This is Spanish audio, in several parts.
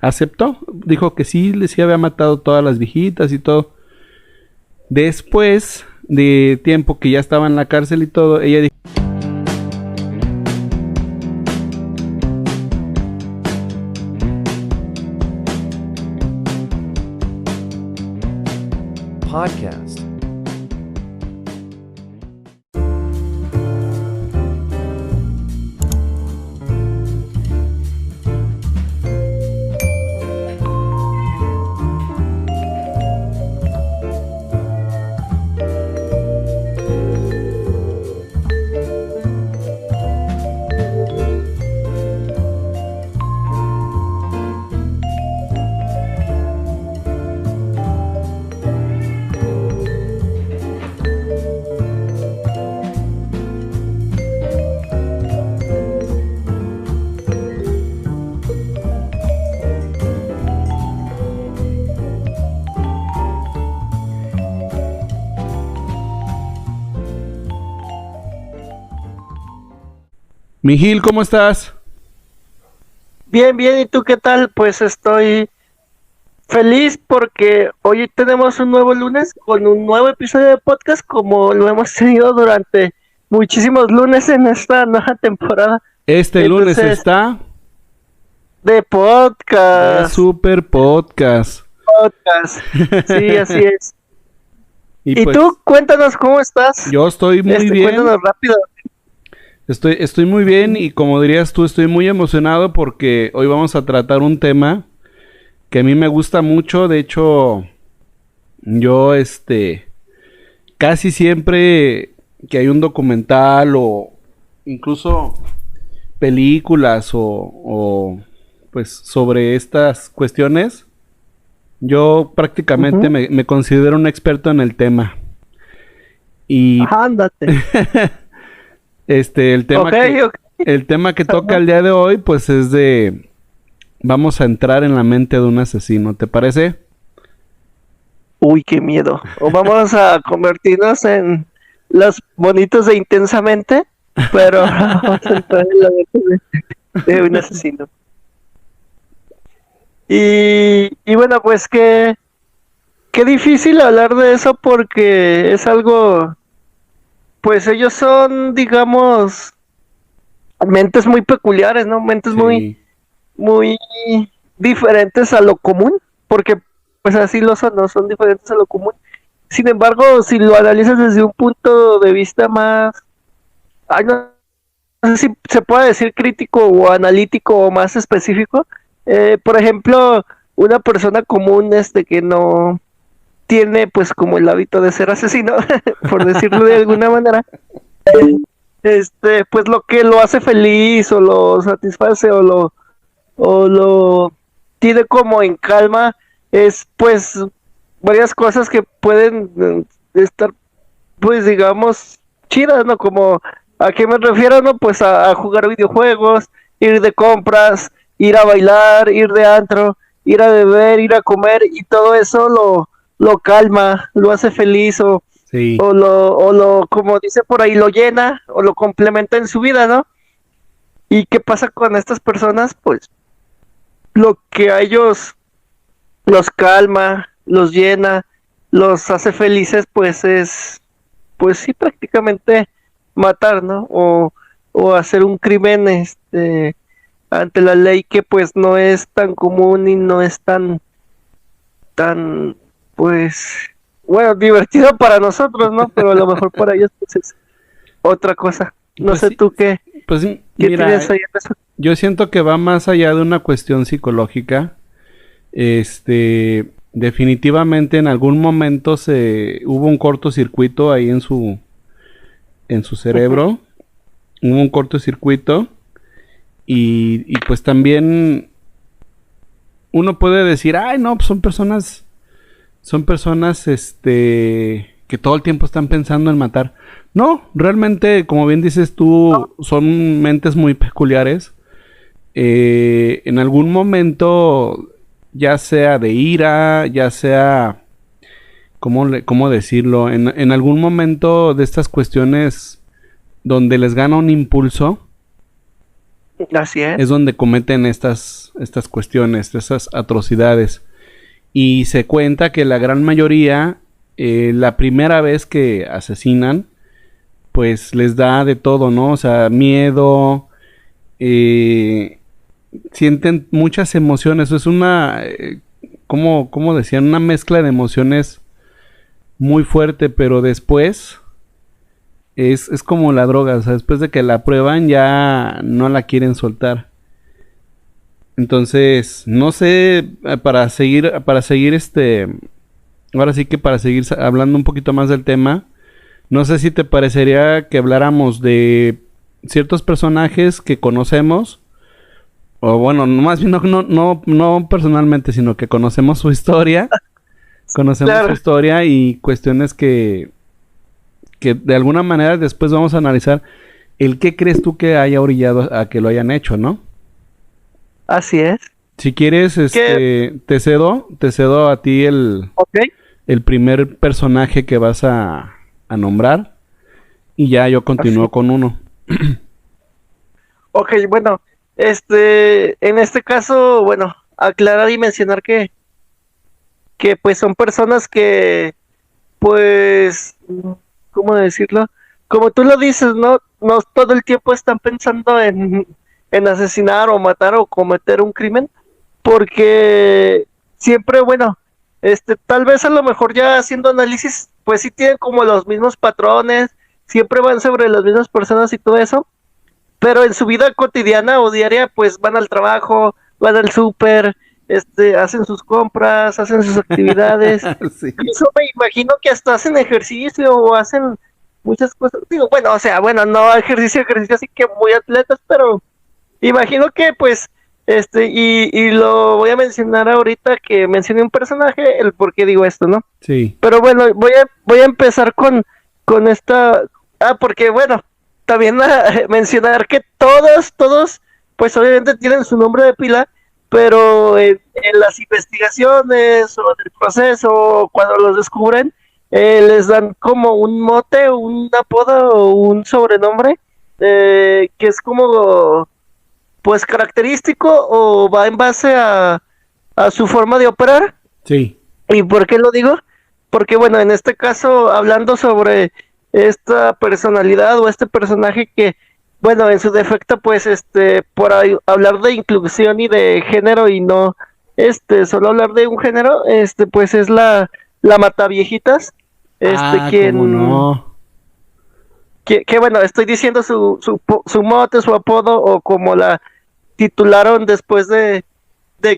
aceptó, dijo que sí, sí había matado todas las viejitas y todo. Después de tiempo que ya estaba en la cárcel y todo, ella dijo... Podcast. Mijil, ¿cómo estás? Bien, bien, ¿y tú qué tal? Pues estoy feliz porque hoy tenemos un nuevo lunes con un nuevo episodio de podcast como lo hemos tenido durante muchísimos lunes en esta nueva temporada. Este lunes Entonces, está de de podcast, Super Podcast. podcast. Sí, así es. Y ¿Y pues tú? Cuéntanos cómo estás. yo estoy muy bien. Cuéntanos rápido. Estoy muy bien y como dirías tú, estoy muy emocionado porque hoy vamos a tratar un tema que a mí me gusta mucho. De hecho, yo casi siempre que hay un documental o incluso películas o pues sobre estas cuestiones, yo prácticamente Ujú. me considero un experto en el tema. Y Ándate. el tema Ok, que ok. el tema que toca el día de hoy pues es de vamos a entrar en la mente de un asesino, ¿te parece? Uy, qué miedo. O vamos a convertirnos en los bonitos de Intensamente, pero vamos a entrar en la mente de un asesino. Y bueno, pues qué difícil hablar de eso porque es algo, pues ellos son, digamos, mentes muy peculiares, ¿no? Mentes muy, Sí. muy diferentes a lo común, porque pues así lo son, ¿no? Son diferentes a lo común. Sin embargo, si lo analizas desde un punto de vista más, ay, no sé si se puede decir crítico o analítico o más específico, por ejemplo, una persona común que no tiene pues como el hábito de ser asesino, por decirlo de alguna manera, pues lo que lo hace feliz o lo satisface o lo tiene como en calma es pues varias cosas que pueden estar pues digamos chidas, ¿no? Como a qué me refiero, ¿no? Pues a jugar videojuegos, ir de compras, ir a bailar, ir de antro, ir a beber, ir a comer y todo eso lo calma, lo hace feliz Sí. como dice por ahí, lo llena o lo complementa en su vida, ¿no? ¿Y qué pasa con estas personas? Pues lo que a ellos los calma, los llena, los hace felices, pues es, pues sí, prácticamente matar, ¿no? O hacer un crimen, ante la ley que pues no es tan común y no es tan, pues, bueno, divertido para nosotros, ¿no? Pero a lo mejor para ellos pues es otra cosa. No Pues sé sí, tú pues qué mira, tienes ahí en eso. yo siento que va más allá de una cuestión psicológica. Definitivamente en algún momento se hubo un cortocircuito ahí en su Ujú. cerebro, hubo un cortocircuito y pues también uno puede decir, ay no, pues son personas que todo el tiempo están pensando en matar. No, realmente, como bien dices tú, son mentes muy peculiares. En algún momento, ya sea de ira, ya sea, ¿cómo decirlo? En algún momento de estas cuestiones donde les gana un impulso, Así es donde cometen estas cuestiones, estas atrocidades. Y se cuenta que la gran mayoría, la primera vez que asesinan, pues les da de todo, ¿no? O sea, miedo, eh, sienten muchas emociones. Es una, como decían, una mezcla de emociones muy fuerte, pero después es como la droga, o sea, después de que la prueban ya no la quieren soltar. Entonces, no sé, para seguir ahora sí que para seguir hablando un poquito más del tema, no sé si te parecería que habláramos de ciertos personajes que conocemos, o bueno, más bien no personalmente, sino que conocemos su claro. historia y cuestiones que de alguna manera después vamos a analizar el qué crees tú que haya orillado a que lo hayan hecho, ¿no? Así es. Si quieres, Que, te cedo a ti ok, el primer personaje que vas a nombrar y ya yo así. continúo con uno. Ok, bueno, en este caso, bueno, aclarar y mencionar que pues son personas que, pues, ¿cómo decirlo? Como tú lo dices, ¿no? No todo el tiempo están pensando en asesinar o matar o cometer un crimen, porque siempre, bueno, tal vez a lo mejor ya haciendo análisis, pues sí tienen como los mismos patrones, siempre van sobre las mismas personas y todo eso, pero en su vida cotidiana o diaria, pues van al trabajo, van al súper, hacen sus compras, hacen sus actividades. Sí. Eso me imagino que hasta hacen ejercicio o hacen muchas cosas. Digo, bueno, o sea, bueno, no ejercicio así que muy atletas, pero imagino que pues, y lo voy a mencionar ahorita que mencioné un personaje, el por qué digo esto, ¿no? Sí. Pero bueno, voy a empezar con esta. Ah, porque bueno, también mencionar que todos, pues obviamente tienen su nombre de pila, pero en las investigaciones o en el proceso, cuando los descubren, les dan como un mote, un apodo o un sobrenombre, que es como, pues característico o va en base a su forma de operar. Sí. ¿Y por qué lo digo? Porque bueno, en este caso, hablando sobre esta personalidad o este personaje que, bueno, en su defecto, pues, por ahí, hablar de inclusión y de género y no, solo hablar de un género, pues es la Mataviejitas, Ah, cómo quien, no. que bueno, estoy diciendo su mote, su apodo o como la titularon después de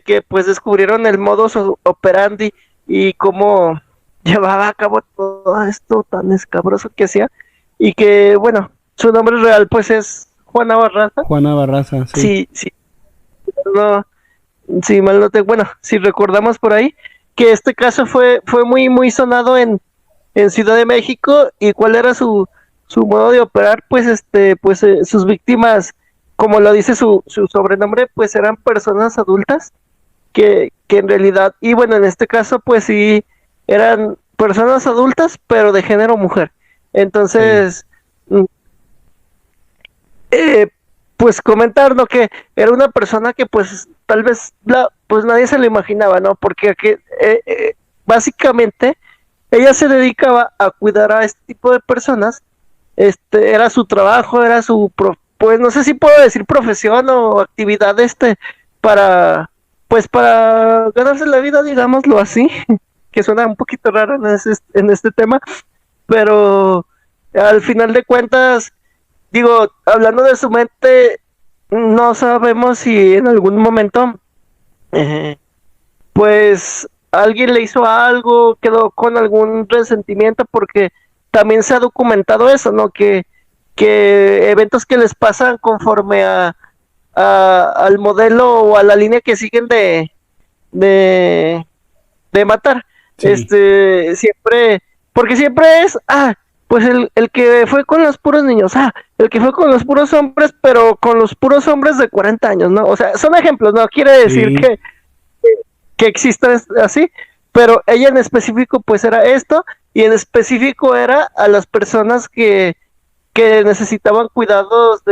que pues descubrieron el modus operandi y cómo llevaba a cabo todo esto tan escabroso que hacía y que bueno, su nombre real pues es Juana Barraza. Juana Barraza, sí. Sí, sí, no, sí, mal no te, bueno, si recordamos por ahí que este caso fue muy sonado en Ciudad de México y cuál era su modo de operar, pues pues sus víctimas, como lo dice su sobrenombre, pues eran personas adultas que en realidad, y bueno, en este caso, pues sí, eran personas adultas, pero de género mujer. Sí. Entonces, mm, eh, pues comentar, ¿no? Que era una persona que pues tal vez pues nadie se lo imaginaba, ¿no? Porque básicamente ella se dedicaba a cuidar a este tipo de personas, era su trabajo, era pues no sé si puedo decir profesión o actividad, para, pues para ganarse la vida, digámoslo así, que suena un poquito raro en este tema, pero al final de cuentas, digo, hablando de su mente, no sabemos si en algún momento, eh, pues alguien le hizo algo, quedó con algún resentimiento, porque también se ha documentado eso, ¿no? Que eventos que les pasan conforme al modelo o a la línea que siguen de, de matar. Sí. Siempre, porque siempre es, pues el que fue con los puros niños, el que fue con los puros hombres, pero con los puros hombres de 40 años, ¿no? O sea, son ejemplos, no quiere decir Sí. que exista así, pero ella en específico pues era esto, y en específico era a las personas que necesitaban cuidados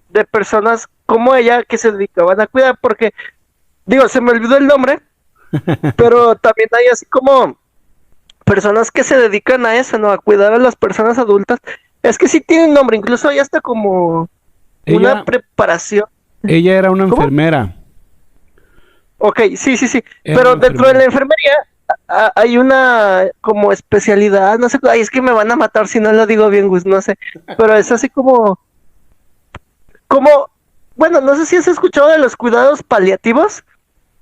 de personas como ella que se dedicaban a cuidar, porque, digo, se me olvidó el nombre, pero también hay así como personas que se dedican a eso, ¿no? A cuidar a las personas adultas. Es que sí tienen nombre, incluso hay hasta como una Ella, preparación. ella era una ¿Cómo? enfermera. Ok, sí, sí, sí. Era una Pero dentro de la enfermera. enfermería hay una como especialidad, no sé, ay, es que me van a matar si no lo digo bien, Gus, no sé. Pero es así como, bueno, no sé si has escuchado de los cuidados paliativos,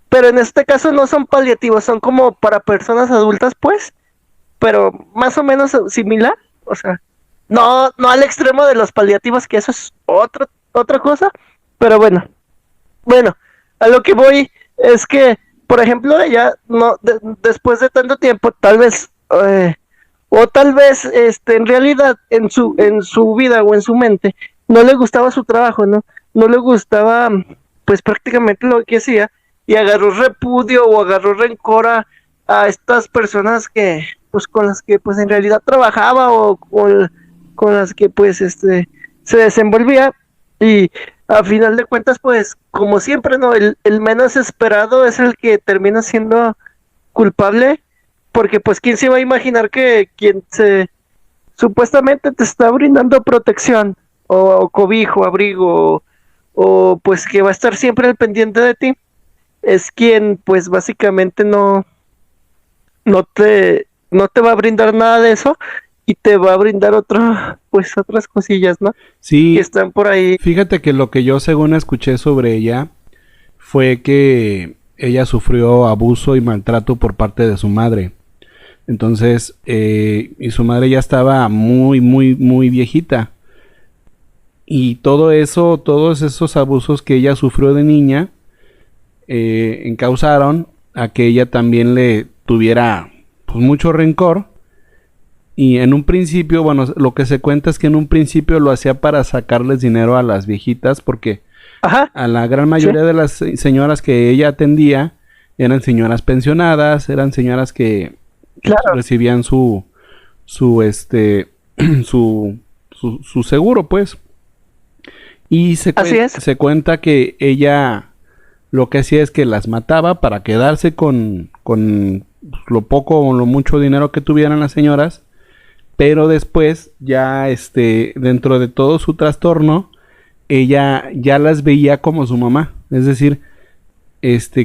pero en este caso no son paliativos, son como para personas adultas, pues, pero más o menos similar, o sea, no al extremo de los paliativos, que eso es otra cosa, pero bueno, a lo que voy es que, por ejemplo, ella, no, después de tanto tiempo, tal vez, o tal vez, en realidad, en su vida o en su mente, no le gustaba su trabajo, ¿no? No le gustaba, pues, prácticamente lo que hacía, y agarró repudio o agarró rencor a estas personas que, pues, con las que, pues, en realidad trabajaba o con las que, pues, se desenvolvía, y a final de cuentas, pues, como siempre, ¿no? El menos esperado es el que termina siendo culpable, porque pues, ¿quién se iba a imaginar que quien supuestamente te está brindando protección, o cobijo, abrigo, o pues que va a estar siempre al pendiente de ti, es quien, pues, básicamente no te va a brindar nada de eso y te va a brindar pues, otras cosillas, ¿no? Que Sí, están por ahí. fíjate que lo que yo según escuché sobre ella fue que ella sufrió abuso y maltrato por parte de su madre. Entonces, y su madre ya estaba muy, muy, muy viejita. Y todo eso, todos esos abusos que ella sufrió de niña, encausaron a que ella también le tuviera pues, mucho rencor. Y en un principio, bueno, lo que se cuenta es que en un principio lo hacía para sacarles dinero a las viejitas, porque Ajá, a la gran sí, mayoría de las señoras que ella atendía eran señoras pensionadas, eran señoras que claro, recibían su su seguro, pues. Y así es. se cuenta que ella lo que hacía es que las mataba para quedarse con lo poco o lo mucho dinero que tuvieran las señoras, pero después ya dentro de todo su trastorno, ella ya las veía como su mamá. Es decir,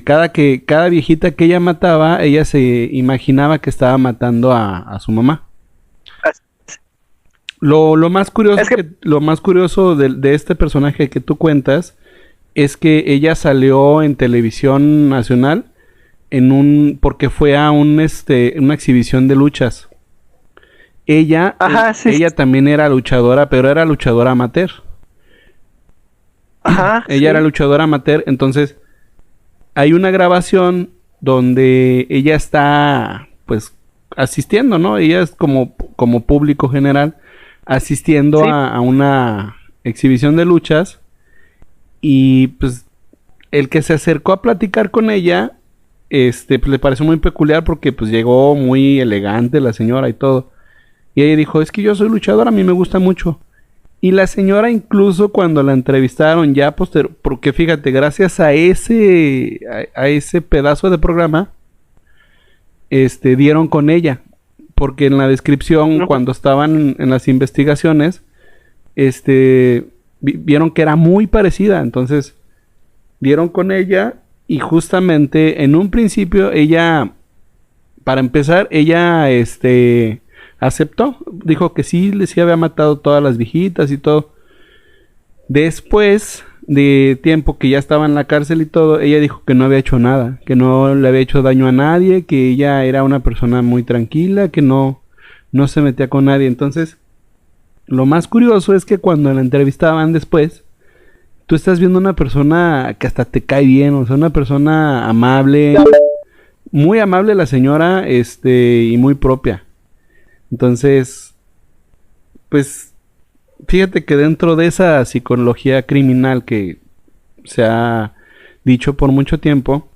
cada viejita que ella mataba, ella se imaginaba que estaba matando a su mamá. Es que, Lo más curioso de este personaje que tú cuentas es que ella salió en televisión nacional porque fue a una exhibición de luchas. ajá, sí, sí, Ella también era luchadora, pero era luchadora amateur. ajá, Ella era sí, luchadora amateur, entonces hay una grabación donde ella está, pues, asistiendo, ¿no? Ella es como público general, asistiendo sí, a una exhibición de luchas y, pues, el que se acercó a platicar con ella, pues, le pareció muy peculiar porque, pues, llegó muy elegante la señora y todo. Y ella dijo, es que yo soy luchadora, a mí me gusta mucho. Y la señora incluso cuando la entrevistaron ya porque fíjate, gracias a ese pedazo de programa, dieron con ella. Porque en la descripción, ujú, cuando estaban en las investigaciones, vieron que era muy parecida. Entonces, dieron con ella y justamente en un principio ella, para empezar, ella, aceptó, dijo que sí había matado todas las viejitas y todo. Después de tiempo que ya estaba en la cárcel y todo, ella dijo que no había hecho nada, que no le había hecho daño a nadie, que ella era una persona muy tranquila, que no se metía con nadie. Entonces, lo más curioso es que cuando la entrevistaban después, tú estás viendo una persona que hasta te cae bien, o sea, una persona amable, muy amable la señora, y muy propia. Entonces, pues fíjate que dentro de esa psicología criminal que se ha dicho por mucho tiempo,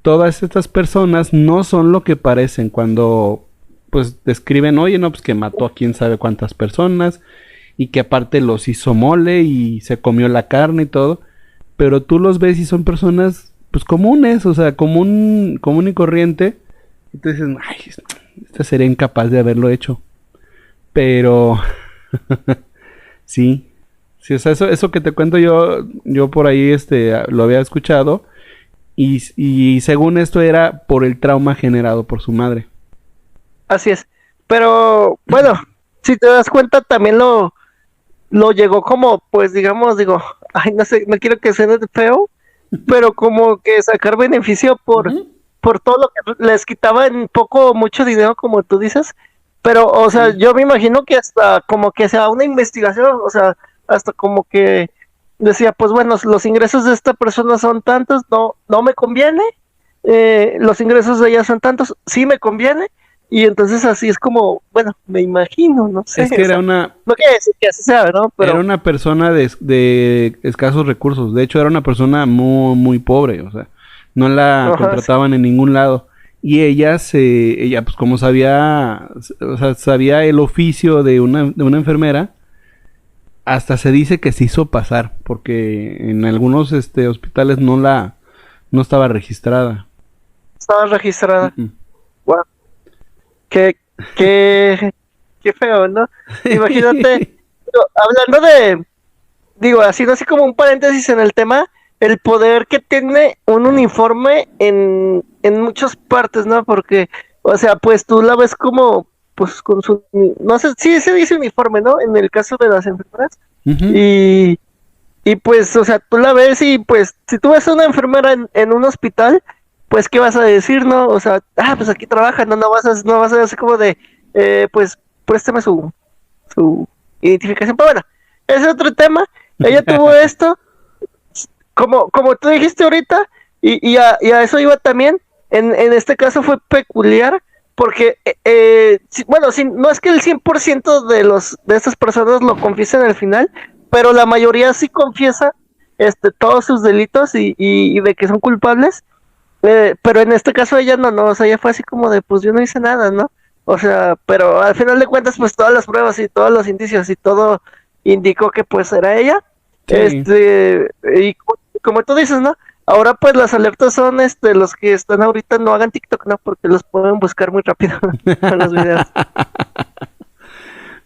todas estas personas no son lo que parecen cuando pues describen, oye, no, pues que mató a quién sabe cuántas personas y que aparte los hizo mole y se comió la carne y todo, pero tú los ves y son personas pues comunes, o sea, común y corriente, y tú dices, ay, esta sería incapaz de haberlo hecho, pero sí, sí, o sea, eso que te cuento yo por ahí lo había escuchado, y según esto era por el trauma generado por su madre. Así es. Pero bueno, si te das cuenta, también lo llegó como, pues digamos, digo, ay, no sé, no quiero que suene feo, pero como que sacar beneficio Ujú. por todo lo que les quitaba en poco o mucho dinero, como tú dices. Pero, o sea, Sí. yo me imagino que hasta como que sea una investigación, o sea, hasta como que decía, pues bueno, los ingresos de esta persona son tantos, no me conviene, los ingresos de ella son tantos, sí me conviene, y entonces así es como, bueno, me imagino, no sé, Es que o sea, no quiere decir que así sea, ¿no? era Pero, una persona de escasos recursos. De hecho, era una persona muy, muy pobre. O sea, no la ajá, sí, contrataban en ningún lado. Y ella, pues como sabía, o sea, sabía el oficio de una enfermera, hasta se dice que se hizo pasar, porque en algunos hospitales no estaba registrada. estaba registrada. Mm, Wow, qué, qué, qué feo, ¿no? Imagínate, mm. hablando de, digo, haciendo así como un paréntesis en el tema, el poder que tiene un uniforme en muchas partes, ¿no? Porque, o sea, pues tú la ves como, pues con su, no sé, sí se dice uniforme, ¿no? En el caso de las enfermeras. Ujú. Y, y pues, o sea, tú la ves y pues, si tú ves a una enfermera en un hospital, pues, ¿qué vas a decir, no? O sea, pues aquí trabaja, no vas a decir como de, pues, préstame su identificación. Pero bueno, ese es otro tema. Ella tuvo esto, como tú dijiste ahorita, y a eso iba también. En este caso fue peculiar, porque, bueno, no es que el 100% de estas personas lo confiesen al final, pero la mayoría sí confiesa todos sus delitos y de que son culpables. Pero en este caso ella no, o sea, ella fue así como de, pues yo no hice nada, ¿no? O sea, pero al final de cuentas, pues todas las pruebas y todos los indicios y todo indicó que pues era ella. Sí. Y como tú dices, ¿no? Ahora pues las alertas son los que están ahorita no hagan TikTok, ¿no? Porque los pueden buscar muy rápido con los videos.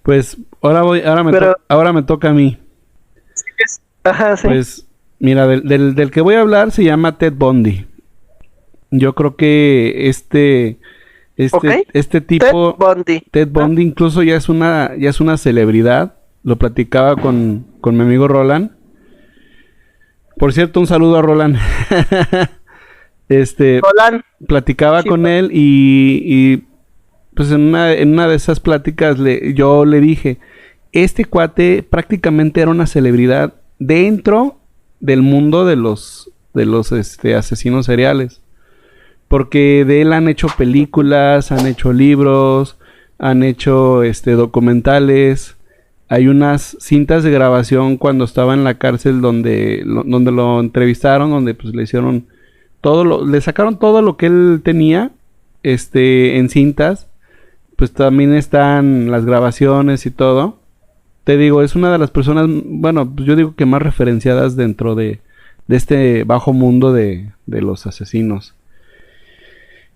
Pues Pero, ahora me toca a mí. ajá, sí. Pues mira, del que voy a hablar se llama Ted Bundy. Yo creo que Ok. este Ted tipo, Bundy. Ted Ah, Bundy, incluso ya es una celebridad. Lo platicaba con mi amigo Roland. Por cierto, un saludo a Roland. Este, Roland. platicaba Sí, con él y pues en una de esas pláticas yo le dije, este cuate prácticamente era una celebridad dentro del mundo de los asesinos seriales. Porque de él han hecho películas, han hecho libros, han hecho documentales. Hay unas cintas de grabación cuando estaba en la cárcel donde lo entrevistaron, donde pues le hicieron le sacaron todo lo que él tenía en cintas. Pues también están las grabaciones y todo. Te digo, es una de las personas, bueno, pues yo digo que más referenciadas dentro de este bajo mundo de los asesinos.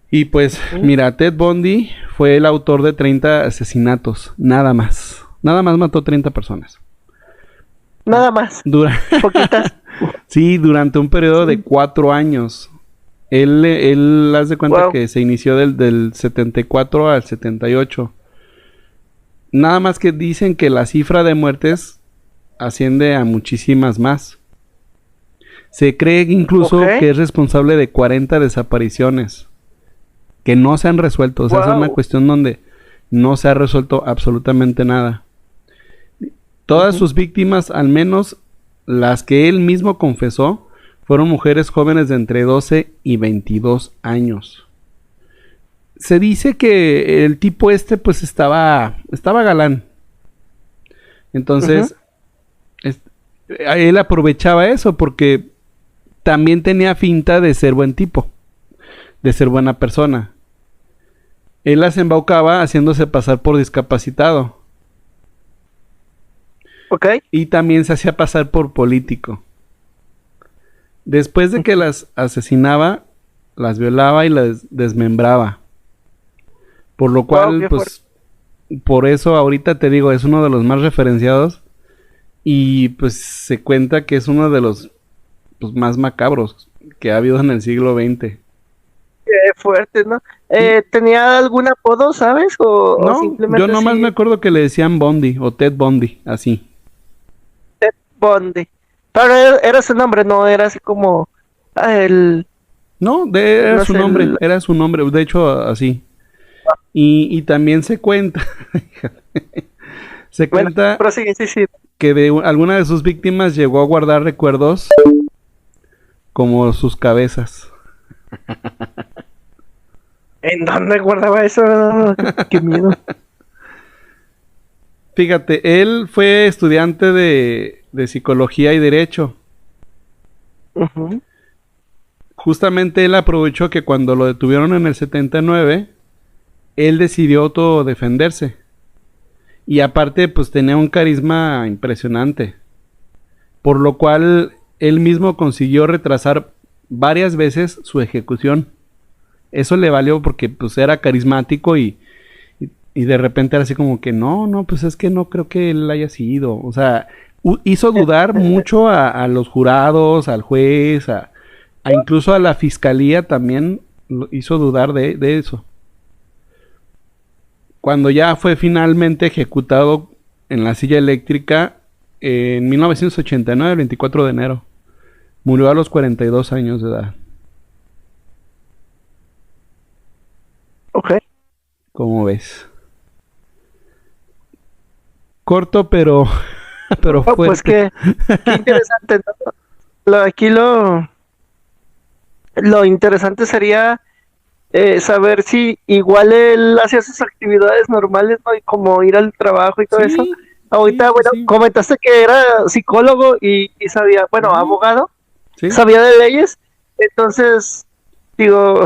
Y pues, sí. mira, Ted Bundy fue el autor de 30 asesinatos, nada más. Nada más mató 30 personas. Nada más. Dura Poquitas. sí, durante un periodo de Sí. 4 años. Él haz de cuenta Wow. que se inició del 74 al 78. Nada más que dicen que la cifra de muertes asciende a muchísimas más. Se cree Ok. incluso que es responsable de 40 desapariciones que no se han resuelto. O sea, es una Wow. cuestión donde no se ha resuelto absolutamente nada. Todas Ujú. sus víctimas, al menos las que él mismo confesó, fueron mujeres jóvenes de entre 12 y 22 años. Se dice que el tipo pues estaba galán. Ujú. Entonces, es- él aprovechaba eso porque también tenía finta de ser buen tipo, de ser buena persona. Él las embaucaba haciéndose pasar por discapacitado. Ok. y también se hacía pasar por político. Después de que las asesinaba, las violaba y las desmembraba. Por lo Wow, cual, qué fuerte. pues, por eso ahorita te digo, es uno de los más referenciados y pues se cuenta que es uno de los pues, más macabros que ha habido en el siglo XX. Qué fuerte, ¿no? Sí. ¿Tenía algún apodo, sabes? O No, yo simplemente nomás me así, acuerdo que le decían Bondi o Ted Bondi, así. Ted Bundy? Pero era su nombre, no era así como el, No, no sé, el... era su nombre, de hecho así. Y también se cuenta, se Bueno, cuenta prosigue, sí, sí. que alguna de sus víctimas llegó a guardar recuerdos como sus cabezas. ¿En dónde guardaba eso? Qué miedo. Fíjate, él fue estudiante de psicología y derecho. Ujú. Justamente él aprovechó que cuando lo detuvieron en el 79, él decidió autodefenderse. Y aparte, pues tenía un carisma impresionante. Por lo cual, él mismo consiguió retrasar varias veces su ejecución. Eso le valió porque pues era carismático y de repente era así como que no, pues es que no creo que él haya sido. O sea, hizo dudar mucho a los jurados, al juez, a incluso a la fiscalía también lo hizo dudar de eso. Cuando ya fue finalmente ejecutado en la silla eléctrica en 1989, el 24 de enero, murió a los 42 años de edad. Ok. ¿Cómo ves? Corto, pero, pero Oh, pues fuerte. qué interesante, ¿no? Aquí lo interesante sería saber si igual él hacía sus actividades normales, ¿no? Y como ir al trabajo y todo eso. Sí, sí, Ahorita, sí, bueno, sí. comentaste que era psicólogo y sabía, bueno, Ujú, abogado, sí, sabía de leyes. Entonces, digo,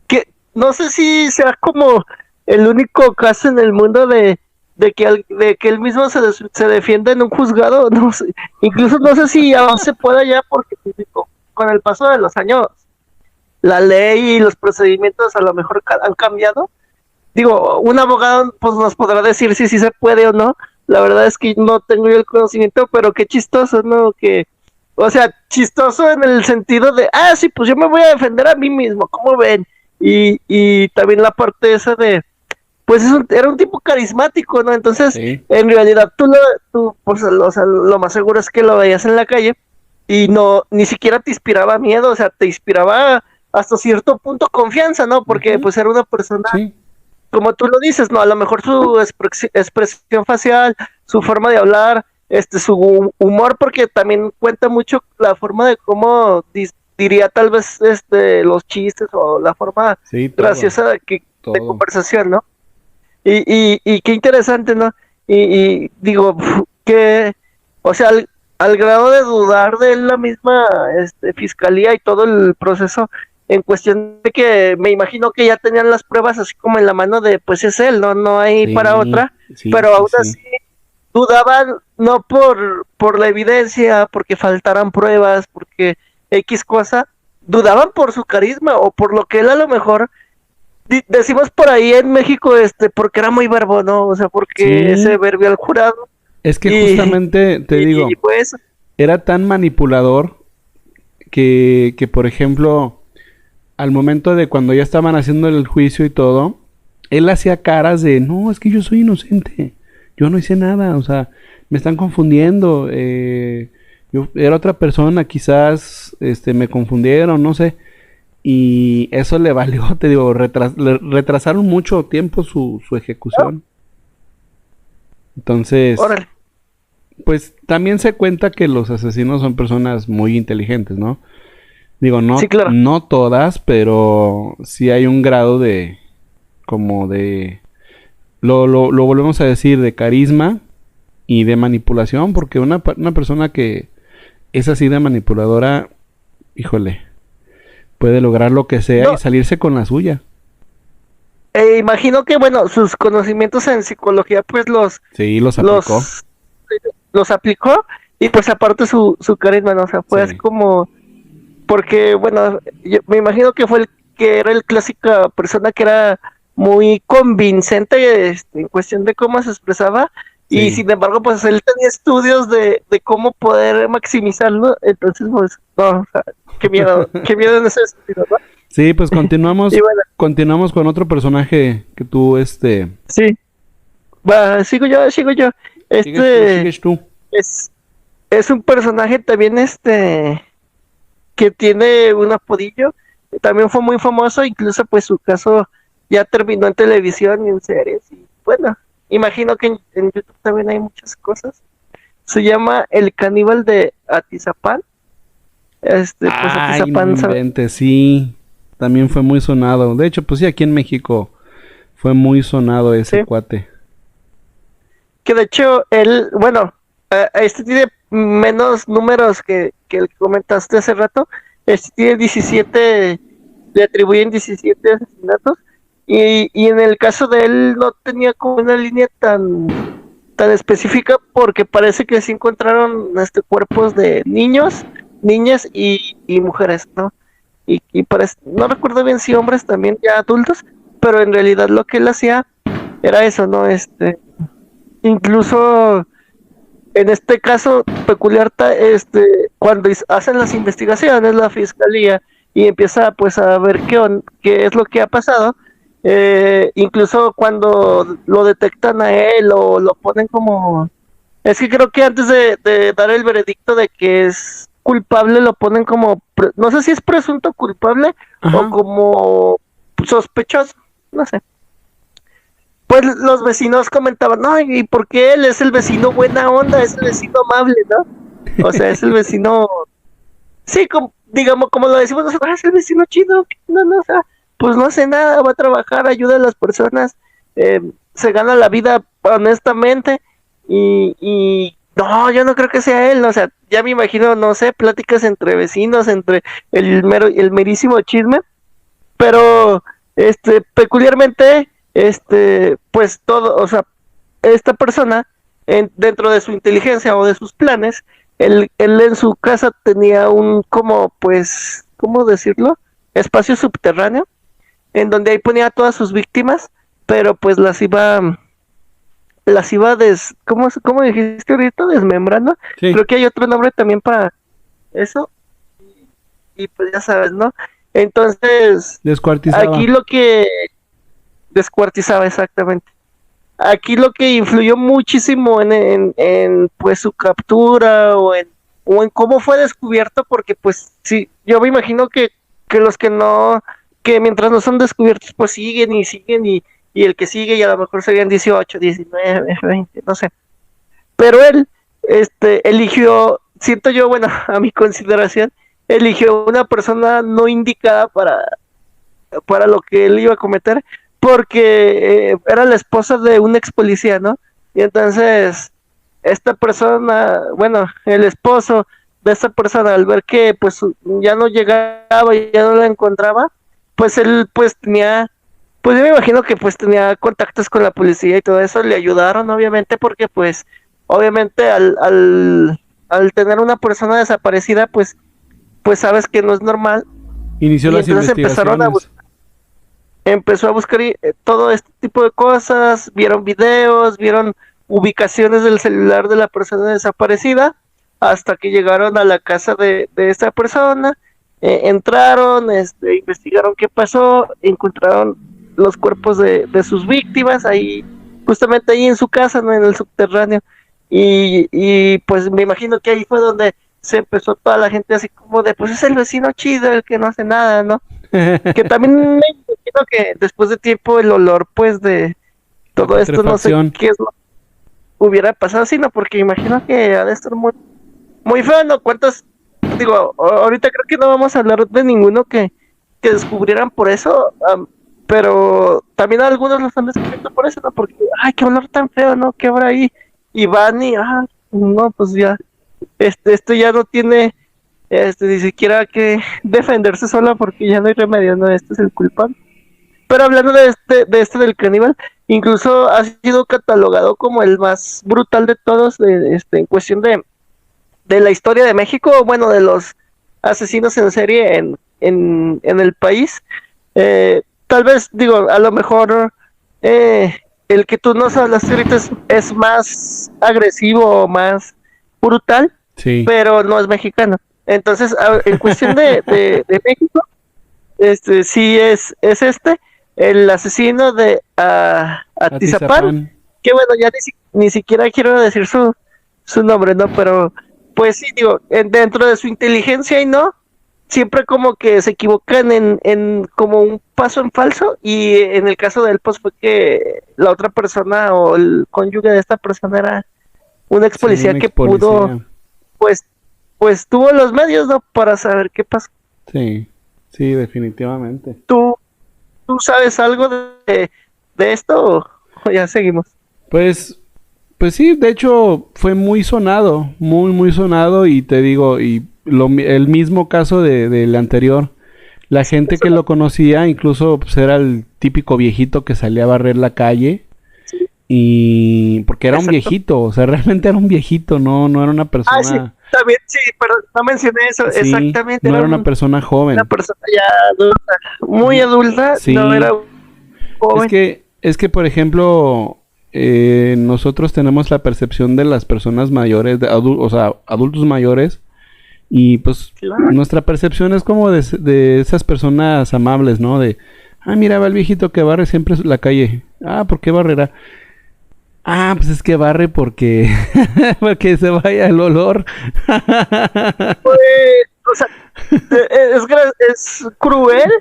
que no sé si sea como el único caso en el mundo de que él mismo se defienda en un juzgado, no sé. Incluso no sé si aún se pueda ya porque pues, digo, con el paso de los años la ley y los procedimientos a lo mejor han cambiado. Digo, un abogado pues nos podrá decir si sí se puede o no. La verdad es que no tengo yo el conocimiento, pero qué chistoso, ¿no? Que, o sea, chistoso en el sentido de, ah, sí, pues yo me voy a defender a mí mismo, ¿cómo ven? Y también la parte esa de, pues era un tipo carismático, ¿no? Entonces, sí, en realidad tú pues, o sea, lo más seguro es que lo veías en la calle y no, ni siquiera te inspiraba miedo, o sea, te inspiraba hasta cierto punto confianza, ¿no? Porque ujú, pues era una persona, sí, como tú lo dices, ¿no? A lo mejor su expresión facial, su forma de hablar, su humor, porque también cuenta mucho la forma de cómo diría tal vez los chistes o la forma sí, todo, graciosa de todo. conversación, ¿no? Y qué interesante, ¿no? Y digo, que, o sea, al grado de dudar de la misma fiscalía y todo el proceso, en cuestión de que me imagino que ya tenían las pruebas así como en la mano de, pues es él, ¿no? No hay para Sí, otra, sí, pero sí, aún así sí. dudaban no por la evidencia, porque faltaran pruebas, porque X cosa, dudaban por su carisma o por lo que él a lo mejor decimos por ahí en México, porque era muy verbo, ¿no? O sea, porque ese Sí, verbio al jurado es que y, justamente te y digo, pues, era tan manipulador que, por ejemplo, al momento de cuando ya estaban haciendo el juicio y todo, él hacía caras de, no, es que yo soy inocente, yo no hice nada, o sea, me están confundiendo, yo era otra persona, quizás, me confundieron, no sé, y eso le valió, te digo, le retrasaron mucho tiempo su ejecución. Entonces, órale, pues también se cuenta que los asesinos son personas muy inteligentes, ¿no? Digo, sí, no, claro. no todas, pero sí hay un grado de, como de, lo volvemos a decir, de carisma y de manipulación, porque una persona que es así de manipuladora, híjole, puede lograr lo que sea y No, salirse con la suya. imagino que, bueno, sus conocimientos en psicología, pues Sí, los aplicó. los, los aplicó y pues aparte su carisma, ¿no? O sea, fue así como, porque bueno, yo me imagino que fue el que era el clásica persona que era muy convincente en cuestión de cómo se expresaba y sin embargo pues él tenía estudios de cómo poder maximizarlo, entonces pues no, o sea, qué miedo en ese sentido, ¿no? Sí, pues continuamos, Y bueno, continuamos con otro personaje que tú, sí, va, sigo yo. sigues tú. Es, es un personaje también que tiene un apodillo, también fue muy famoso, incluso pues su caso ya terminó en televisión y en series, y bueno, imagino que en YouTube también hay muchas cosas. Se llama El Caníbal de Atizapán. Pues Ay, no Atizapán, inventes, sí. También fue muy sonado. De hecho, pues sí, aquí en México fue muy sonado ese sí, cuate. que de hecho él, bueno, tiene menos números que el que comentaste hace rato. Tiene 17, le atribuyen 17 asesinatos. Y en el caso de él no tenía como una línea tan específica porque parece que sí encontraron cuerpos de niños, niñas y mujeres, ¿no? Y parece, no recuerdo bien si hombres también ya adultos, pero en realidad lo que él hacía era eso, ¿no? Incluso en este caso peculiar, cuando hacen las investigaciones la fiscalía y empieza pues a ver qué es lo que ha pasado, incluso cuando lo detectan a él o lo ponen como, es que creo que antes de dar el veredicto de que es culpable lo ponen como, no sé si es presunto culpable o Ajá. como sospechoso, no sé. Pues los vecinos comentaban, no, ¿y por qué él es el vecino buena onda, es el vecino amable, ¿no? O sea, es el vecino, sí, digamos, como lo decimos nosotros, es el vecino chido, no, o sea, pues no hace nada, va a trabajar, ayuda a las personas, se gana la vida honestamente y no, yo no creo que sea él, ¿no? O sea, ya me imagino, no sé, pláticas entre vecinos, entre el merísimo chisme, pero peculiarmente pues todo, o sea, esta persona dentro de su inteligencia o de sus planes, él en su casa tenía un como pues, ¿cómo decirlo? Espacio subterráneo en donde ahí ponía a todas sus víctimas, pero pues las iba ¿cómo dijiste ahorita? Desmembrando. Sí, Creo que hay otro nombre también para eso y pues ya sabes, ¿no? Entonces, aquí descuartizaba. lo que descuartizaba exactamente. Aquí lo que influyó muchísimo pues su captura o en cómo fue descubierto, porque pues sí, yo me imagino que los que no, que mientras no son descubiertos, pues siguen y siguen y el que sigue y a lo mejor serían 18 19 20 no sé. Pero él, eligió, siento yo, bueno, a mi consideración, eligió una persona no indicada para lo que él iba a cometer, porque era la esposa de un ex policía, ¿no? Y entonces, esta persona, bueno, el esposo de esta persona, al ver que pues ya no llegaba y ya no la encontraba, pues él pues tenía, pues yo me imagino que pues tenía contactos con la policía y todo eso, le ayudaron obviamente porque pues obviamente al tener una persona desaparecida pues sabes que no es normal Inició y las entonces investigaciones. empezó a buscar todo este tipo de cosas, vieron videos, vieron ubicaciones del celular de la persona desaparecida, hasta que llegaron a la casa de esta persona, entraron, investigaron qué pasó, encontraron los cuerpos de sus víctimas, ahí, justamente ahí en su casa, ¿no? En el subterráneo, y pues me imagino que ahí fue donde se empezó toda la gente así como de, pues es el vecino chido, el que no hace nada, ¿no? Que también me imagino que después de tiempo el olor pues de La todo esto no sé putrefacción. qué es lo que hubiera pasado, sino porque imagino que ha de estar muy feo, ¿no? Digo, ahorita creo que no vamos a hablar de ninguno que descubrieran por eso, pero también algunos los han descubierto por eso, ¿no? Porque, ay, qué olor tan feo, ¿no? ¿Qué habrá ahí? Y van y, no, pues ya, esto ya no tiene, ni siquiera que defenderse sola porque ya no hay remedio, ¿no? Este es el culpable. Pero hablando de este del caníbal, incluso ha sido catalogado como el más brutal de todos, en cuestión de la historia de México, bueno, de los asesinos en serie en el país. Tal vez, digo, a lo mejor el que tú nos hablaste ahorita es más agresivo, más brutal, Sí, pero no es mexicano. Entonces, en cuestión de México, sí es el asesino de Atizapán, Atizapán. que bueno, ya ni siquiera quiero decir su nombre, ¿no? Pero, pues sí, digo, dentro de su inteligencia y no, siempre como que se equivocan en como un paso en falso, y en el caso de él, pues fue que la otra persona o el cónyuge de esta persona era un ex Sí, policía un que ex pudo, policía. pues, pues tuvo los medios, ¿no? Para saber qué pasó. Sí, sí, definitivamente. ¿Tú, tú sabes algo de esto o ya seguimos? Pues, pues sí, de hecho fue muy sonado, muy, muy sonado y te digo, el mismo caso del anterior. La gente que lo conocía, incluso pues, era el típico viejito que salía a barrer la calle Sí, y porque era un exacto. viejito, o sea, realmente era un viejito, no era una Ah, sí, persona, también, sí, pero no mencioné eso, sí, exactamente, no era era una persona una joven. persona ya adulta, muy Ujú. adulta, no era Sí, joven. es que por ejemplo, nosotros tenemos la percepción de las personas mayores, o sea, adultos mayores, y pues Claro. nuestra percepción es como de esas personas amables, ¿no? De, ah, mira, va el viejito que barre siempre la calle. Ah, ¿por qué barrerá? Ah, pues es que barre porque, porque se vaya el olor. Pues, o sea, es cruel,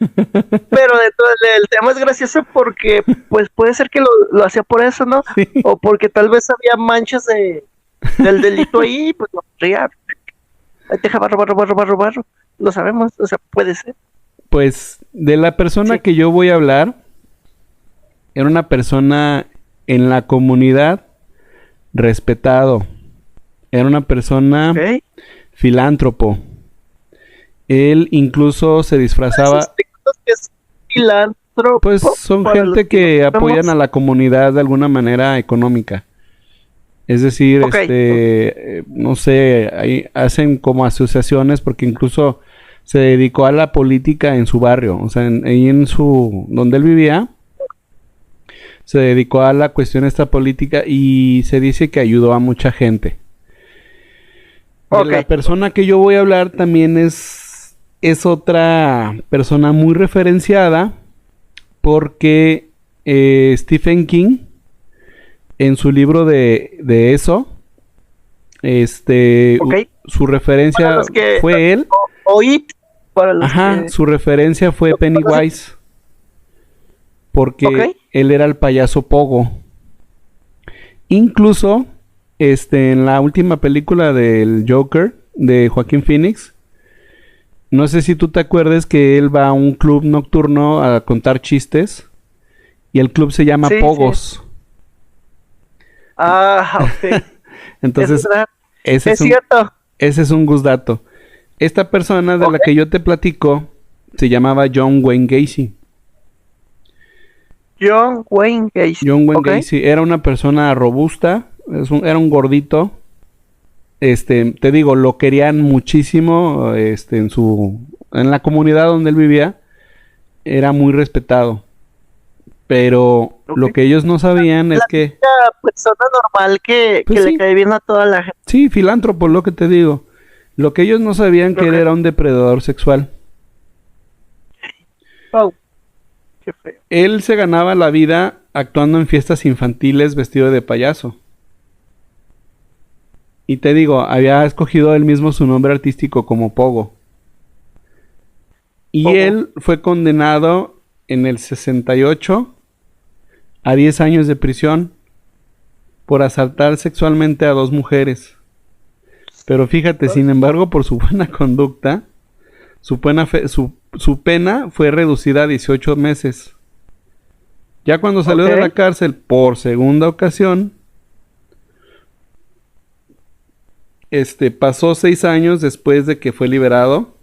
pero el tema es gracioso porque pues puede ser que lo hacía por eso, ¿no? Sí. O porque tal vez había manchas del delito ahí, pues lo ría, deja barro, barro, barro, barro, barro. Lo sabemos, o sea, puede ser. Pues de la persona Sí. que yo voy a hablar, era una persona en la comunidad respetado. Era una persona Ok. filántropo. Él incluso se Esos disfrazaba, textos que es pues filántropo, son para los gente que no que apoyan a sabemos. la comunidad de alguna manera económica. Es decir, Ok, no sé, hacen como asociaciones porque incluso se dedicó a la política en su barrio, o sea, ahí en donde él vivía, se dedicó a la cuestión esta política y se dice que ayudó a mucha gente. De ok, la persona que yo voy a hablar también es otra persona muy referenciada porque Stephen King en su libro de eso, ok. su Para referencia los que fue él. oíd, para los Ajá, que su referencia fue no conocen. Pennywise Ok, porque él era el payaso Pogo. Incluso, en la última película del Joker de Joaquín Phoenix, no sé si tú te acuerdas que él va a un club nocturno a contar chistes y el club se llama sí, sí. Pogos. Ah, ok. Es Entonces, verdad. ese es Es un, cierto. ese es un gusdato. Esta persona de la Ok. que yo te platico se llamaba John Wayne Gacy. John Wayne Gacy. John Wayne Ok. Gacy era una persona robusta, era un gordito. Te digo, lo querían muchísimo, en la comunidad donde él vivía, era muy respetado. Pero Ok. lo que ellos no sabían es La que, típica persona normal que pues le sí, cae bien a toda la gente. sí, filántropo, lo que te digo. Lo que ellos no sabían que él Ok. era un depredador sexual. Wow, qué feo. Él se ganaba la vida actuando en fiestas infantiles vestido de payaso. Y te digo, había escogido él mismo su nombre artístico como Pogo. Y Poco. él fue condenado en el 68 a 10 años de prisión por asaltar sexualmente a dos mujeres. Pero fíjate, sin embargo, por su buena conducta, su pena fue reducida a 18 meses. Ya cuando salió Ok. de la cárcel por segunda ocasión, pasó 6 años después de que fue liberado,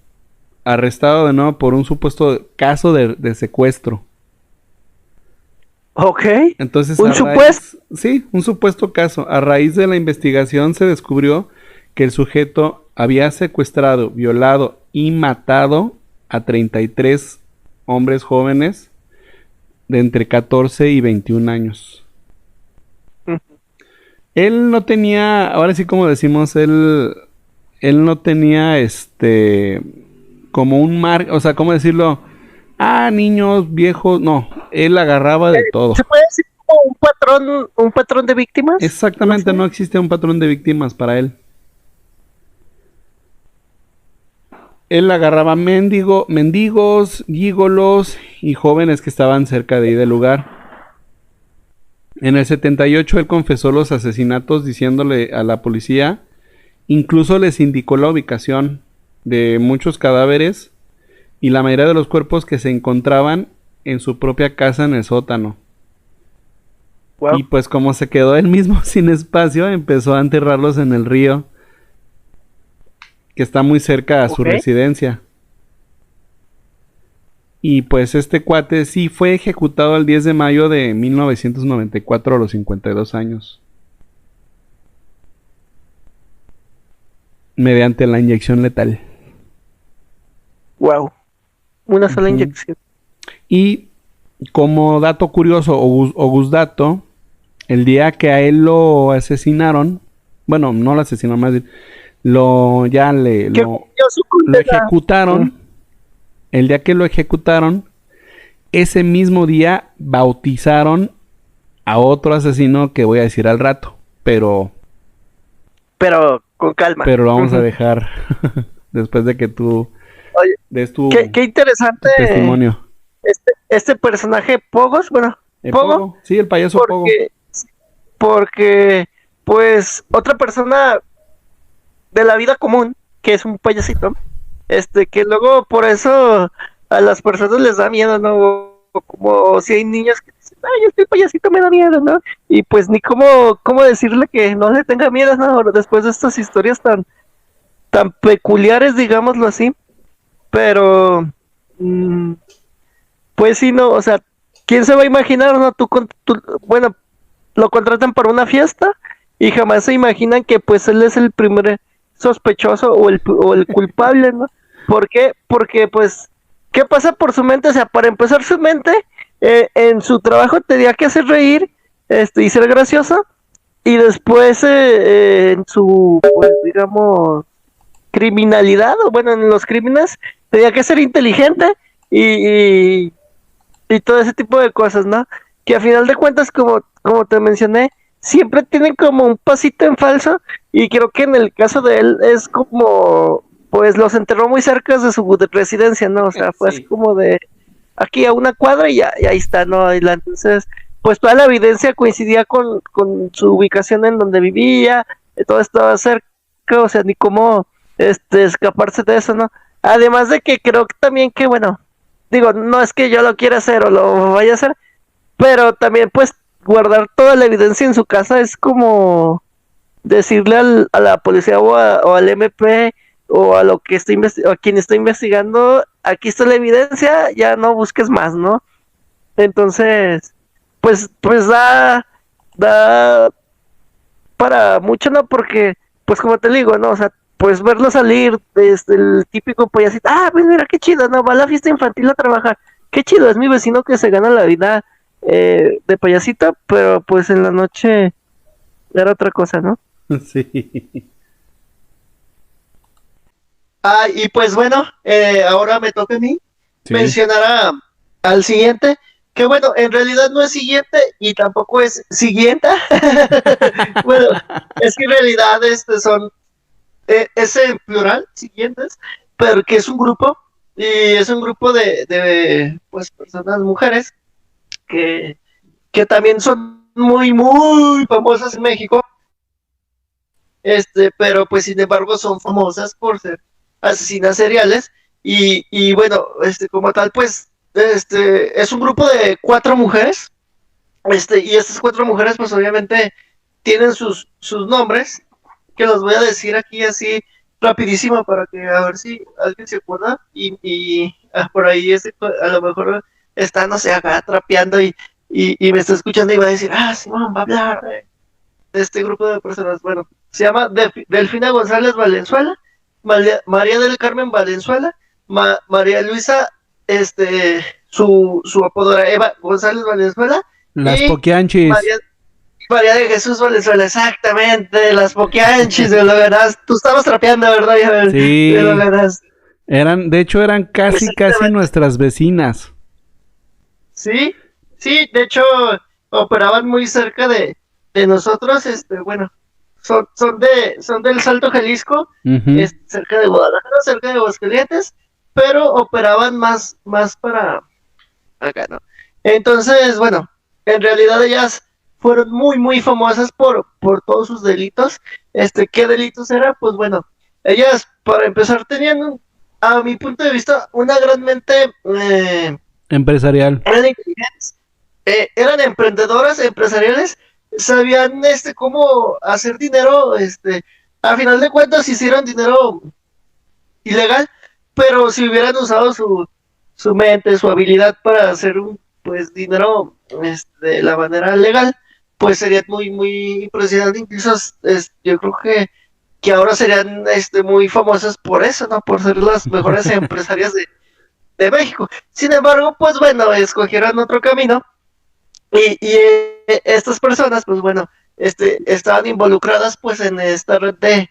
arrestado de nuevo por un supuesto caso de secuestro. Ok. Entonces, Un supuesto. sí, un supuesto caso. A raíz de la investigación se descubrió que el sujeto había secuestrado, violado y matado a 33 hombres jóvenes de entre 14 y 21 años. Él no tenía, ahora sí como decimos, él no tenía como un o sea, ¿cómo decirlo? Ah, niños, viejos, no, él agarraba de todo. ¿Se puede decir como un patrón de víctimas? No Exactamente, sé. no existe un patrón de víctimas para él. Él agarraba mendigos, gígolos y jóvenes que estaban cerca de ahí del lugar. En el 78 él confesó los asesinatos diciéndole a la policía, incluso les indicó la ubicación de muchos cadáveres y la mayoría de los cuerpos que se encontraban en su propia casa en el sótano. Wow. Y pues como se quedó él mismo sin espacio, empezó a enterrarlos en el río, que está muy cerca a su residencia. Y pues este cuate sí fue ejecutado el 10 de mayo de 1994 a los 52 años. Mediante la inyección letal. Wow. Una sola inyección. Y como dato curioso o gusdato, el día que a él lo asesinaron, bueno, no lo asesinaron, más bien, lo ejecutaron. El día que lo ejecutaron, ese mismo día bautizaron a otro asesino que voy a decir al rato, pero con calma. Pero lo vamos a dejar después de que tú des tu qué interesante tu testimonio. Este personaje Pogos, bueno, Pogo. Sí, el payaso Pogo. Porque, pues, otra persona de la vida común, que es un payasito, que luego por eso a las personas les da miedo, ¿no? Como si hay niños que dicen, ay, este payasito me da miedo, ¿no? Y pues ni cómo decirle que no le tenga miedo, ¿no? Después de estas historias tan peculiares, digámoslo así. Pero, pues sí, no, o sea, ¿quién se va a imaginar, no? Bueno, lo contratan para una fiesta y jamás se imaginan que pues él es el primer sospechoso o el culpable, ¿no? ¿Por qué? Porque pues, ¿qué pasa por su mente? O sea, para empezar su mente, en su trabajo tenía que hacer reír, y ser gracioso, y después en su, pues digamos, criminalidad, o bueno, en los crímenes, tenía que ser inteligente y todo ese tipo de cosas, ¿no? Que a final de cuentas, como te mencioné, siempre tienen como un pasito en falso y creo que en el caso de él es como, pues los enterró muy cerca de su residencia, ¿no? O sea, fue así como de aquí a una cuadra y ahí está, ¿no? Entonces, pues toda la evidencia coincidía con su ubicación en donde vivía, todo estaba cerca, o sea, ni cómo escaparse de eso, ¿no? Además de que creo que también que, bueno, digo, no es que yo lo quiera hacer o lo vaya a hacer, pero también pues guardar toda la evidencia en su casa es como decirle a la policía o al MP o a lo que a quien está investigando, aquí está la evidencia, ya no busques más, ¿no? Entonces, pues da para mucho, ¿no? Porque, pues como te digo, ¿no? O sea, pues verlo salir, el típico payasito, pues mira qué chido, ¿no? Va a la fiesta infantil a trabajar, qué chido, es mi vecino que se gana la vida de payasito, pero pues en la noche era otra cosa, ¿no? Sí. Y pues bueno, ahora me toca a mí mencionar al siguiente, que bueno, en realidad no es siguiente y tampoco es siguienta. Bueno, es que en realidad son es en plural, siguientes, pero que es un grupo, y es un grupo de pues personas, mujeres, que, que también son muy, muy famosas en México, pero pues sin embargo son famosas por ser asesinas seriales, y bueno, como tal, pues, es un grupo de 4 mujeres, y estas 4 mujeres, pues obviamente tienen sus nombres, que los voy a decir aquí así rapidísimo para que a ver si alguien se acuerda y por ahí a lo mejor está, no sé, acá trapeando y me está escuchando y va a decir, Simón va a hablar de este grupo de personas. Bueno, se llama Delfina González Valenzuela, María del Carmen Valenzuela, María Luisa, su apodo era Eva González Valenzuela, Las y Poquianchis. María de Jesús Valenzuela, exactamente, las Poquianchis, de lo ganas. Tú estabas trapeando, ¿verdad? Ya de lo Sí. ganas. De hecho, eran casi Exactamente. nuestras vecinas. Sí, sí, de hecho, operaban muy cerca de nosotros, bueno, son del Salto Jalisco, Ujú. cerca de Guadalajara, cerca de Aguascalientes, pero operaban más para acá, ¿no? Entonces, bueno, en realidad ellas fueron muy famosas por todos sus delitos. ¿Qué delitos era? Pues bueno, ellas, para empezar, tenían, a mi punto de vista, una gran mente, Empresarial. eran inteligentes, eran emprendedoras, empresariales, sabían, cómo hacer dinero, a final de cuentas hicieron dinero ilegal, pero si hubieran usado su mente, su habilidad para hacer un pues dinero de la manera legal, pues sería muy impresionante. Incluso yo creo que ahora serían muy famosas por eso, ¿no? Por ser las mejores empresarias de México. Sin embargo, pues bueno, escogieron otro camino y estas personas, pues bueno, estaban involucradas pues en esta red de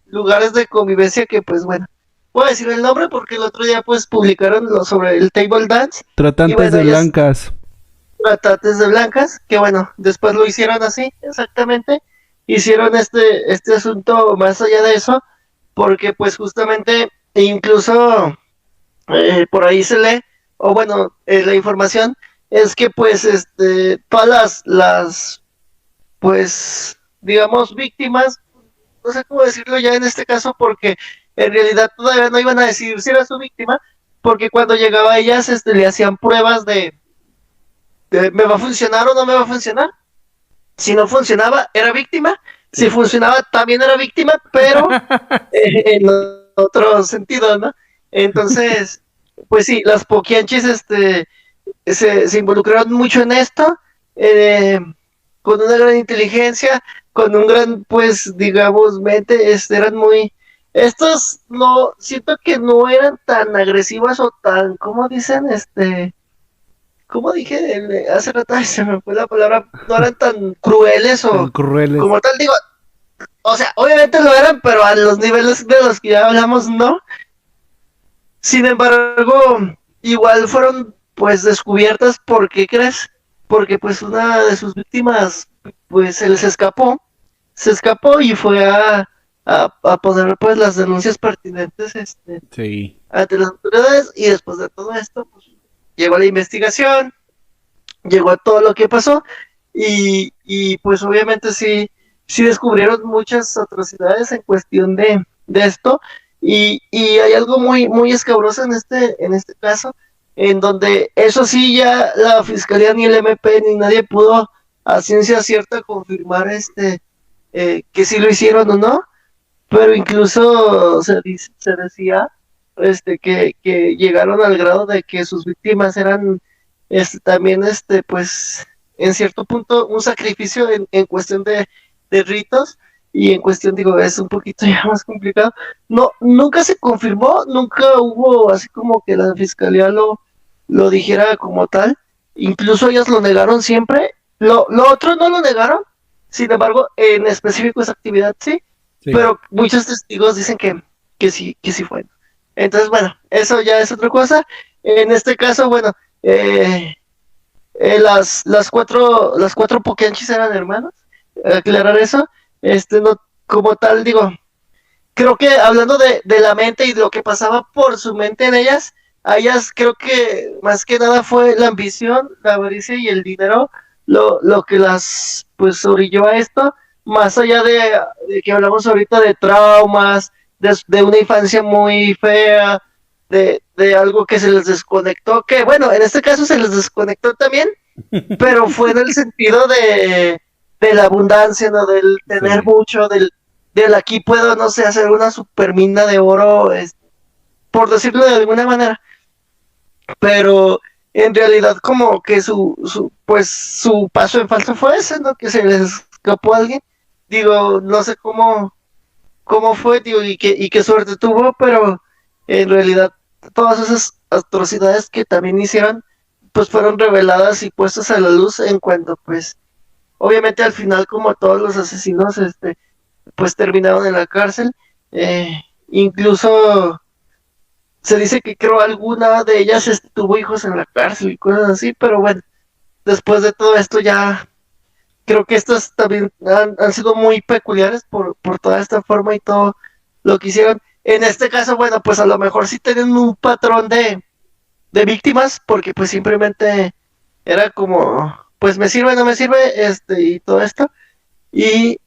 lugares de convivencia que pues bueno, voy a decir el nombre porque el otro día pues publicaron sobre el table dance y Tratantes bueno, de ellas blancas. tratantes de blancas, que bueno, después lo hicieron así, exactamente, hicieron este asunto más allá de eso, porque pues justamente incluso por ahí se lee, o bueno, la información es que pues todas las pues digamos víctimas, no sé cómo decirlo ya en este caso, porque en realidad todavía no iban a decir si era su víctima, porque cuando llegaba a ellas le hacían pruebas de ¿me va a funcionar o no me va a funcionar? Si no funcionaba, era víctima, si funcionaba, también era víctima, pero en otro sentido, ¿no? Entonces, pues sí, las poquianchis se involucraron mucho en esto, eh, con una gran inteligencia, con un gran, pues, digamos, mente, eran estos no, siento que no eran tan agresivas o tan, ¿cómo dicen? ¿Cómo dije hace rato? Ay, se me fue la palabra, no eran tan crueles Tan o crueles. como tal, digo, o sea, obviamente lo eran, pero a los niveles de los que ya hablamos, no. Sin embargo, igual fueron pues descubiertas, ¿por qué crees? Porque pues una de sus víctimas pues se escapó y fue a poner pues las denuncias pertinentes Sí. ante las autoridades y después de todo esto pues llegó la investigación, llegó a todo lo que pasó y pues obviamente sí descubrieron muchas atrocidades en cuestión de esto y hay algo muy escabroso en este caso, en donde eso sí ya la fiscalía ni el MP ni nadie pudo a ciencia cierta confirmar que sí lo hicieron o no, pero incluso se decía que llegaron al grado de que sus víctimas eran también pues en cierto punto un sacrificio en cuestión de ritos y en cuestión digo es un poquito ya más complicado. No, nunca se confirmó, nunca hubo así como que la fiscalía lo dijera como tal, incluso ellas lo negaron siempre, lo otro no lo negaron, sin embargo en específico esa actividad sí, Sí. pero muchos testigos dicen que sí fue. Entonces, bueno, eso ya es otra cosa. En este caso, bueno, eh, las cuatro Pokénchis eran hermanos. Aclarar eso. No, como tal, digo, creo que hablando de la mente y de lo que pasaba por su mente en ellas, a ellas creo que más que nada fue la ambición, la avaricia y el dinero lo que las pues orilló a esto, más allá de que hablamos ahorita de traumas, de una infancia muy fea, de algo que se les desconectó, que bueno, en este caso se les desconectó también, pero fue en el sentido de la abundancia, ¿no? Del tener Sí. mucho, del aquí puedo, no sé, hacer una super mina de oro, por decirlo de alguna manera. Pero en realidad como que pues su paso en falso fue ese, ¿no? Que se les escapó a alguien. Digo, no sé cómo fue, digo, y qué suerte tuvo, pero en realidad todas esas atrocidades que también hicieron, pues fueron reveladas y puestas a la luz en cuanto, pues, obviamente al final, como todos los asesinos, pues terminaron en la cárcel. Incluso se dice que creo alguna de ellas tuvo hijos en la cárcel y cosas así, pero bueno, después de todo esto ya creo que estas también han sido muy peculiares por toda esta forma y todo lo que hicieron. En este caso, bueno, pues a lo mejor sí tienen un patrón de víctimas, porque pues simplemente era como, pues me sirve, no me sirve, y todo esto. Y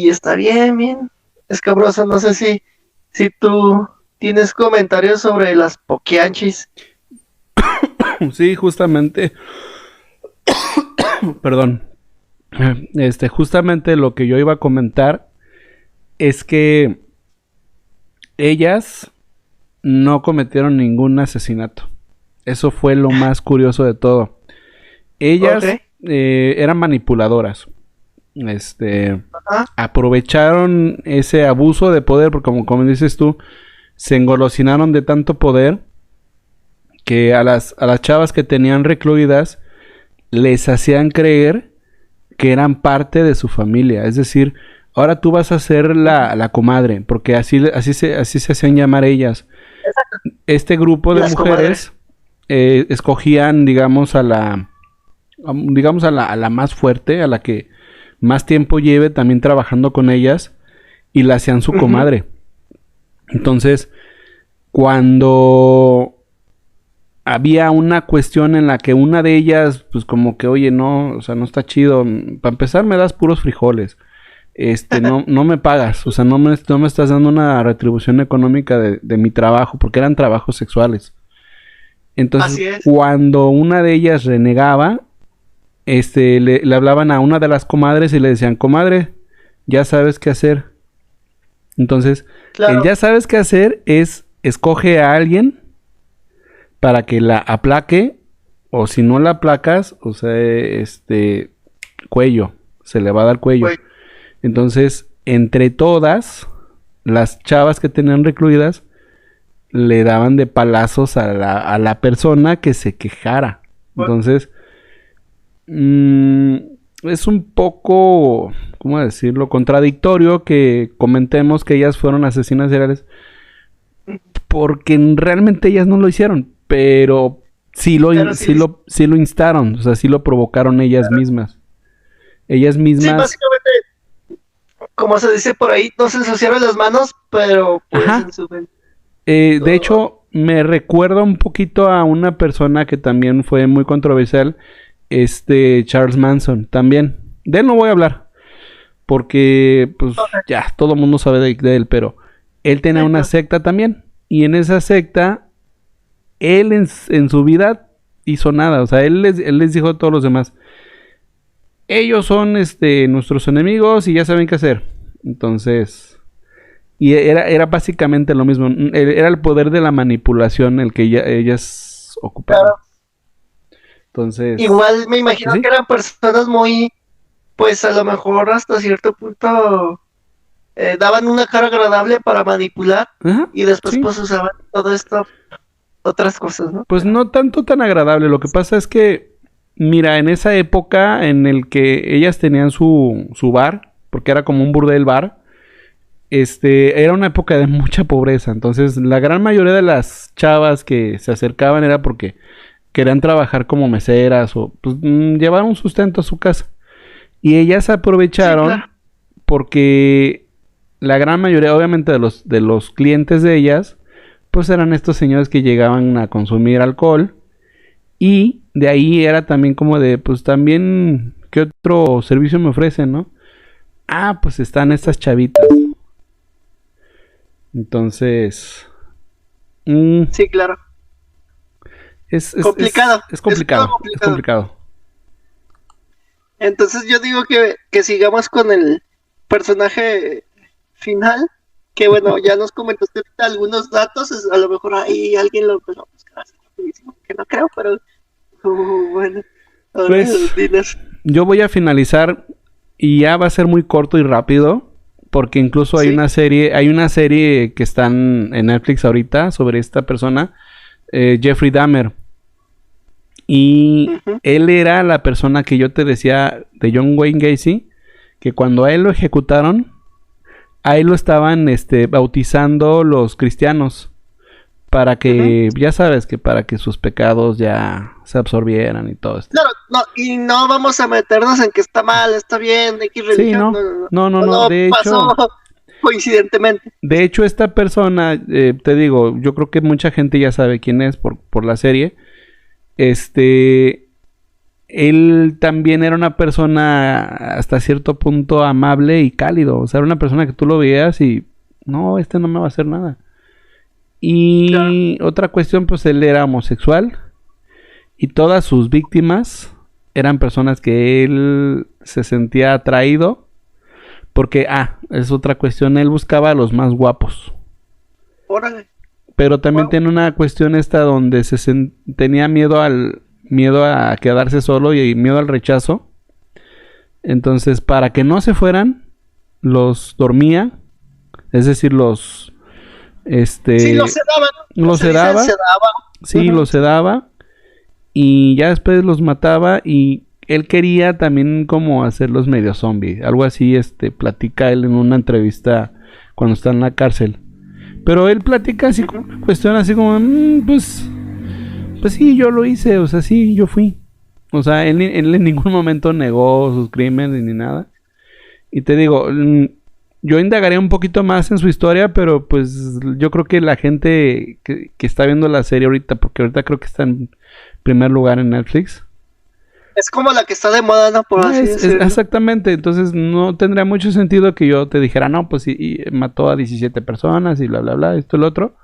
está bien, bien escabroso. No sé si tú tienes comentarios sobre las poquianchis. Sí, justamente, perdón, justamente lo que yo iba a comentar es que ellas no cometieron ningún asesinato. Eso fue lo más curioso de todo. Ok. Ellas eran manipuladoras. Ajá. Aprovecharon ese abuso de poder, porque como dices tú, se engolosinaron de tanto poder que a las chavas que tenían recluidas les hacían creer que eran parte de su familia. Es decir, ahora tú vas a ser la comadre, porque así se hacían llamar ellas. Este grupo de Las comadres. mujeres escogían, digamos, a la más fuerte, a la que más tiempo lleve también trabajando con ellas, y la hacían su Ujú. comadre. Entonces, cuando había una cuestión en la que una de ellas, pues como que, oye, no, o sea, no está chido. Para empezar, me das puros frijoles. No me pagas, o sea, no me estás dando una retribución económica de mi trabajo, porque eran trabajos sexuales. Entonces, Así es. cuando una de ellas renegaba, le hablaban a una de las comadres y le decían, comadre, ya sabes qué hacer. Entonces, el Claro. ya sabes qué hacer es escoge a alguien para que la aplaque, o si no la aplacas, o sea, cuello, se le va a dar cuello. Güey. Entonces, entre todas las chavas que tenían recluidas, le daban de palazos a la persona que se quejara. Güey. Entonces, mm, es un poco, ¿cómo decirlo? Contradictorio que comentemos que ellas fueron asesinas seriales, porque realmente ellas no lo hicieron, pero Pero sí, sí lo instaron, o sea, sí lo provocaron ellas mismas. Ellas sí, mismas, básicamente, como se dice por ahí, no se ensuciaron las manos, pero pues ajá. en su mente. De hecho, me recuerda un poquito a una persona que también fue muy controversial, Charles Manson, también. De él no voy a hablar, porque pues ya todo el mundo sabe de él, pero él tenía Sí, una claro. secta también, y en esa secta, él en su vida hizo nada, o sea, él les dijo a todos los demás, ellos son nuestros enemigos y ya saben qué hacer. Entonces, y era básicamente lo mismo. Era el poder de la manipulación el que ellas ocupaban. Claro. Entonces, Igual me pues imagino que sí. eran personas muy, pues a lo mejor hasta cierto punto daban una cara agradable para manipular Ajá, y después sí. pues usaban todo esto, otras cosas, ¿no? Pues Pero no tanto tan agradable. Lo que pasa es que, mira, en esa época en el que ellas tenían su bar, porque era como un burdel bar, era una época de mucha pobreza. Entonces, la gran mayoría de las chavas que se acercaban era porque querían trabajar como meseras o pues, llevar un sustento a su casa. Y ellas sí, claro. aprovecharon porque la gran mayoría, obviamente, de los clientes de ellas, pues eran estos señores que llegaban a consumir alcohol. Y de ahí era también como de, pues también, ¿qué otro servicio me ofrecen, no? Ah, pues están estas chavitas. Entonces, mm, Sí, claro. es, es, es, Complicado. es Es todo complicado, es complicado. complicado. Entonces yo digo que sigamos con el personaje final, que bueno, ya nos comentaste ahorita algunos datos, a lo mejor ahí alguien lo empezó a buscar así rapidísimo, que no creo, pero Bueno, ahora Pues diles. yo voy a finalizar y ya va a ser muy corto y rápido porque incluso Sí. hay una serie que están en Netflix ahorita sobre esta persona, Jeffrey Dahmer. Y Ujú. él era la persona que yo te decía de John Wayne Gacy, que cuando a él lo ejecutaron, a él lo estaban bautizando los cristianos para Ujú. que, ya sabes, que para que sus pecados ya se absorbieran y todo esto. Claro, no, y no vamos a meternos en que está mal, está bien, X Sí, religión, no, no, no, no. no, no, no, Solo pasó coincidentemente. de hecho esta persona, te digo, yo creo que mucha gente ya sabe quién es por la serie. Este, él también era una persona hasta cierto punto amable y cálido. O sea, era una persona que tú lo veías y no, no me va a hacer nada. Claro. Y otra cuestión, pues él era homosexual y todas sus víctimas eran personas que él se sentía atraído porque, es otra cuestión, él buscaba a los más guapos. Órale. Pero también Wow. tiene una cuestión esta donde tenía miedo a quedarse solo y miedo al rechazo. Entonces, para que no se fueran, los dormía, es decir, Sí, lo este, sedaba, ¿no? ¿Cómo los se dice? sedaba, Sedaba. sí, Ujú. los sedaba y ya después los mataba y él quería también como hacerlos medio zombie, algo así, platica él en una entrevista cuando está en la cárcel. Pero él platica así como Ujú. una cuestión así como, pues sí, yo lo hice, o sea, sí, yo fui. O sea, él en ningún momento negó sus crímenes ni nada. Y te digo, yo indagaría un poquito más en su historia, pero pues yo creo que la gente que está viendo la serie ahorita, porque ahorita creo que está en primer lugar en Netflix. Es como la que está de moda, ¿no? Por así decirlo. Exactamente, entonces no tendría mucho sentido que yo te dijera, no, pues sí, y mató a 17 personas y bla, bla, bla, esto y lo otro.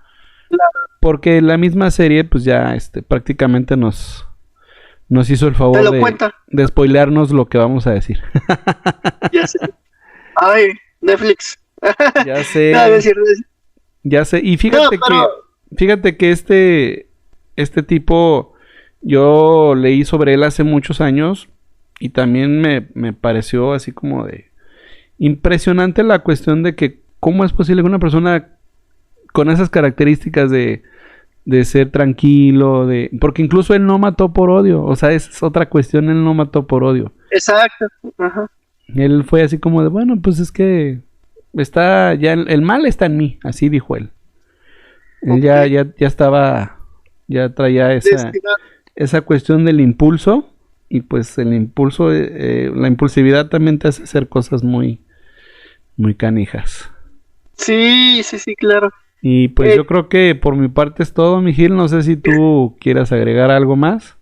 Claro, Porque la misma serie, pues ya prácticamente nos hizo el te favor lo cuenta. de spoilearnos lo que vamos a decir. Ya sé. Ay, Netflix. Ya No, no es sé, cierto, no es cierto. ya sé. Y No, pero fíjate que este tipo, yo leí sobre él hace muchos años y también me pareció así como de impresionante la cuestión de que cómo es posible que una persona con esas características de ser tranquilo, porque incluso él no mató por odio, o sea, es otra cuestión, él no mató por odio. exacto. Ajá. Él fue así como de, bueno, pues es que está ya el mal está en mí, así dijo él. Él Ok. ya estaba, ya traía Destinado. esa cuestión del impulso y pues el impulso, la impulsividad también te hace hacer cosas muy canijas. Sí, sí, sí, claro. Y pues Eh, yo creo que por mi parte es todo, mi Gil. No sé si tú quieras agregar algo más.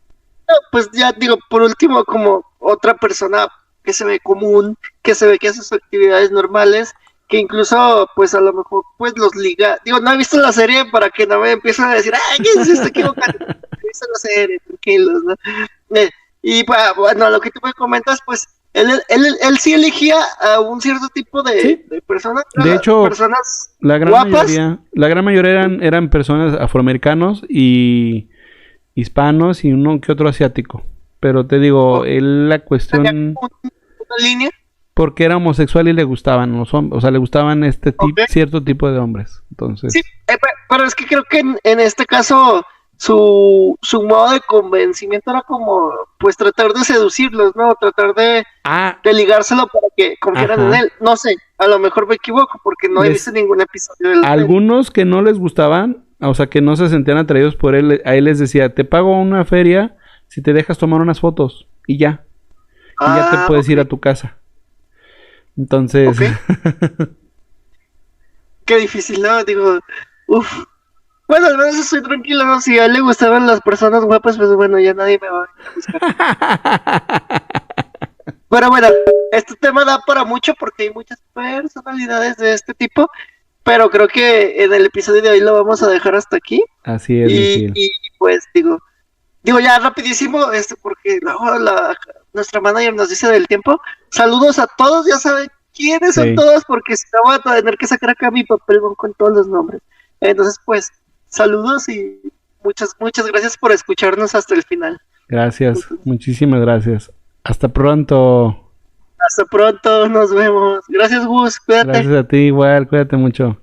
no, pues ya digo, por último, como otra persona que se ve común, que se ve que hace sus actividades normales, que incluso, pues a lo mejor, pues los liga. Digo, no he visto la serie para que no me empiecen a decir, ay, ¿qué es esto? Equivocado. He visto la serie, tranquilos, ¿no? Y bueno, lo que tú me comentas, pues él sí elegía a un cierto tipo Sí. de personas, De hecho, personas guapas. la gran mayoría eran personas afroamericanos y hispanos y uno que otro asiático. Pero te digo, O él la tenía cuestión como una línea. porque era homosexual y le gustaban los hombres, o sea, le gustaban Ok. cierto tipo de hombres. Sí, Entonces, pero es que creo que en este caso su modo de convencimiento era como, pues tratar de seducirlos, ¿no? Tratar ah, de ligárselo para que confiaran en ajá. él. No sé, a lo mejor me equivoco porque no he visto Les ningún episodio de la serie. algunos que no les gustaban, o sea, que no se sentían atraídos por él, a él les decía, te pago una feria si te dejas tomar unas fotos y ya te Ah, puedes ok, ir a tu casa. Entonces, ok. Qué difícil, ¿no? Digo, uff. Bueno, al menos estoy tranquilo, ¿no? Si a él le gustaban las personas guapas, pues bueno, ya nadie me va a buscar. Pero bueno, este tema da para mucho porque hay muchas personalidades de este tipo, pero creo que en el episodio de hoy lo vamos a dejar hasta aquí. así es, mi Gil. Y pues digo ya rapidísimo, porque luego nuestra manager nos dice del tiempo. Saludos a todos, ya saben quiénes son Sí. todos, porque si no voy a tener que sacar acá mi papel con todos los nombres. Entonces, pues, saludos y muchas gracias por escucharnos hasta el final. Gracias, muchísimas gracias. Hasta pronto. Hasta pronto, nos vemos. Gracias, Gus, cuídate. Gracias a ti igual, cuídate mucho.